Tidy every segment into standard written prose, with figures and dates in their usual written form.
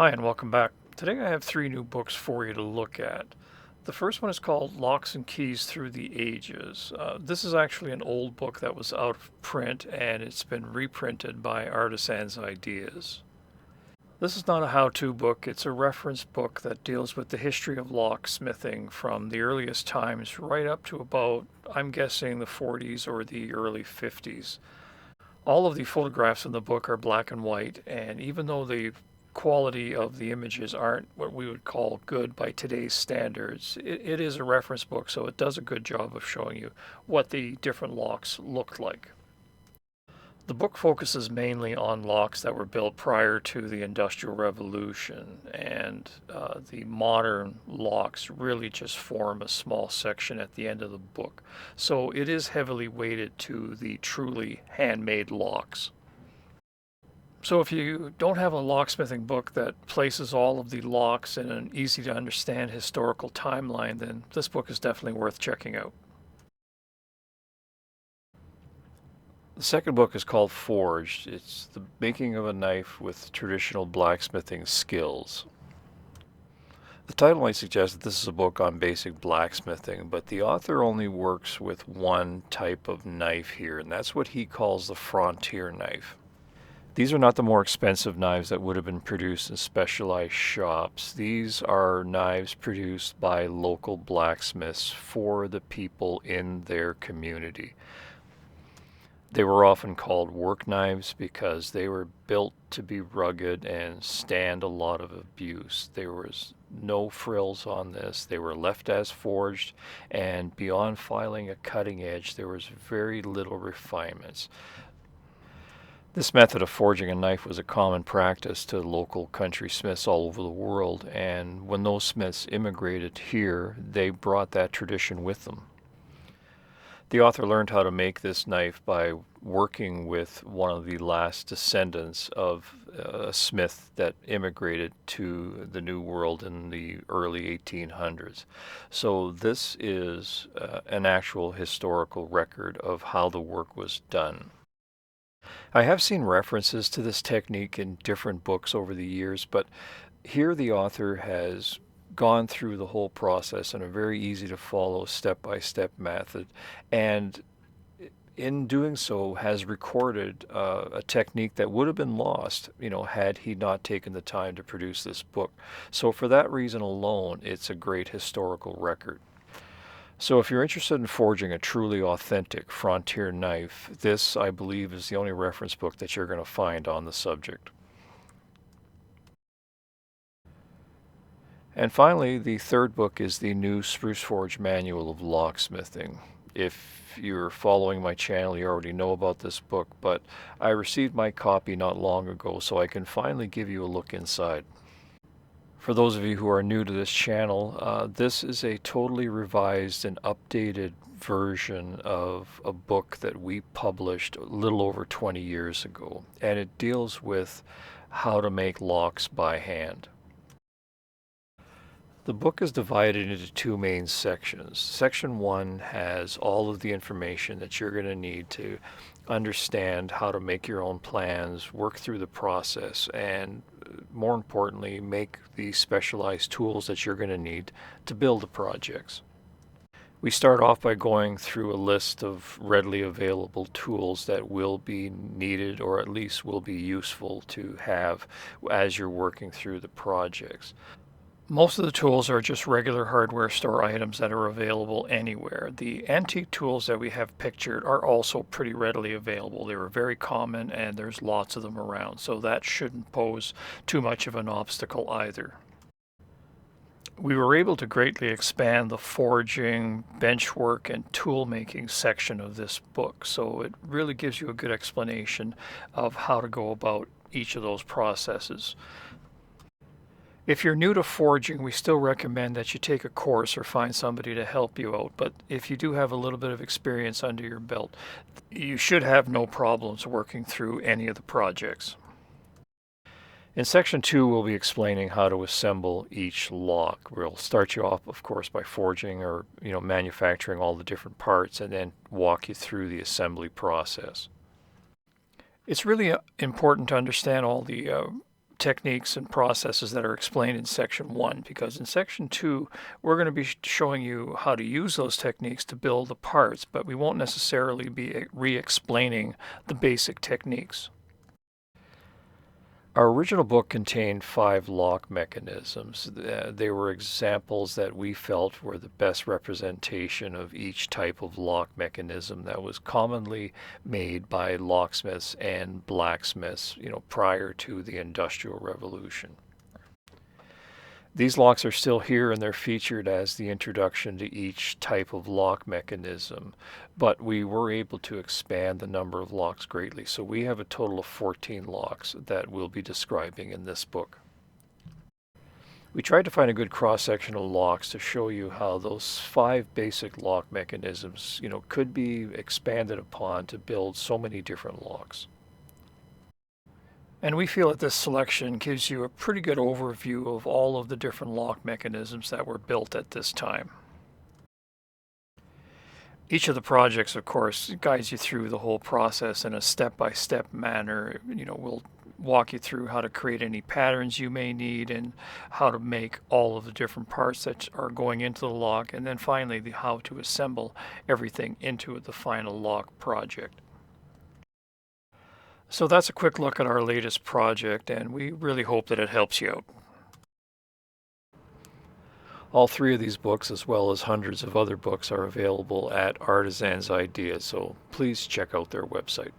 Hi, and welcome back. Today I have three new books for you to look at. The first one is called Locks and Keys Through the Ages. This is actually an old book that was out of print and it's been reprinted by Artisans Ideas. This is not a how-to book, it's a reference book that deals with the history of locksmithing from the earliest times right up to about, I'm guessing, the 40s or the early 50s. All of the photographs in the book are black and white, and even though the quality of the images aren't what we would call good by today's standards, it is a reference book, so it does a good job of showing you what the different locks looked like. The book focuses mainly on locks that were built prior to the Industrial Revolution, and the modern locks really just form a small section at the end of the book. So it is heavily weighted to the truly handmade locks. So if you don't have a locksmithing book that places all of the locks in an easy to understand historical timeline, then this book is definitely worth checking out. The second book is called Forged. It's the making of a knife with traditional blacksmithing skills. The title might suggest that this is a book on basic blacksmithing, but the author only works with one type of knife here, and that's what he calls the frontier knife. These are not the more expensive knives that would have been produced in specialized shops. These are knives produced by local blacksmiths for the people in their community. They were often called work knives because they were built to be rugged and stand a lot of abuse. There was no frills on this. They were left as forged, and beyond filing a cutting edge, there was very little refinements. This method of forging a knife was a common practice to local country smiths all over the world, and when those smiths immigrated here, they brought that tradition with them. The author learned how to make this knife by working with one of the last descendants of a smith that immigrated to the New World in the early 1800s. So this is an actual historical record of how the work was done. I have seen references to this technique in different books over the years, but here the author has gone through the whole process in a very easy to follow step-by-step method, and in doing so has recorded a technique that would have been lost, had he not taken the time to produce this book. So for that reason alone, it's a great historical record. So if you're interested in forging a truly authentic frontier knife, this, I believe, is the only reference book that you're going to find on the subject. And finally, the third book is the new Spruce Forge Manual of Locksmithing. If you're following my channel, you already know about this book, but I received my copy not long ago, so I can finally give you a look inside. For those of you who are new to this channel, this is a totally revised and updated version of a book that we published a little over 20 years ago, and it deals with how to make locks by hand. The book is divided into two main sections. Section 1 has all of the information that you're going to need to understand how to make your own plans, work through the process, and more importantly, make the specialized tools that you're going to need to build the projects. We start off by going through a list of readily available tools that will be needed, or at least will be useful to have as you're working through the projects. Most of the tools are just regular hardware store items that are available anywhere. The antique tools that we have pictured are also pretty readily available. They were very common and there's lots of them around, so that shouldn't pose too much of an obstacle either. We were able to greatly expand the forging, benchwork, and tool making section of this book, so it really gives you a good explanation of how to go about each of those processes. If you're new to forging, we still recommend that you take a course or find somebody to help you out. But if you do have a little bit of experience under your belt, you should have no problems working through any of the projects. In section 2, we'll be explaining how to assemble each lock. We'll start you off, of course, by forging or manufacturing all the different parts, and then walk you through the assembly process. It's really important to understand all the techniques and processes that are explained in Section 1, because in Section 2, we're going to be showing you how to use those techniques to build the parts, but we won't necessarily be re-explaining the basic techniques. Our original book contained 5 lock mechanisms. They were examples that we felt were the best representation of each type of lock mechanism that was commonly made by locksmiths and blacksmiths, prior to the Industrial Revolution. These locks are still here, and they're featured as the introduction to each type of lock mechanism, but we were able to expand the number of locks greatly. So we have a total of 14 locks that we'll be describing in this book. We tried to find a good cross-sectional locks to show you how those 5 basic lock mechanisms, could be expanded upon to build so many different locks. And we feel that this selection gives you a pretty good overview of all of the different lock mechanisms that were built at this time. Each of the projects, of course, guides you through the whole process in a step-by-step manner. We'll walk you through how to create any patterns you may need and how to make all of the different parts that are going into the lock, and then finally how to assemble everything into the final lock project. So that's a quick look at our latest project, and we really hope that it helps you out. All 3 of these books, as well as hundreds of other books, are available at Artisans Ideas, so please check out their website.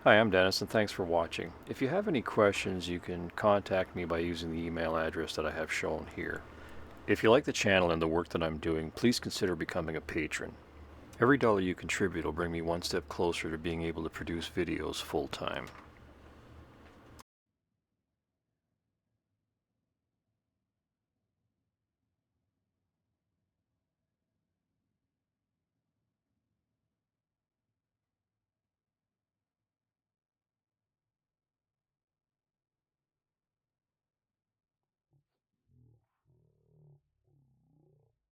Hi, I'm Dennis, and thanks for watching. If you have any questions, you can contact me by using the email address that I have shown here. If you like the channel and the work that I'm doing, please consider becoming a patron. Every dollar you contribute will bring me one step closer to being able to produce videos full-time.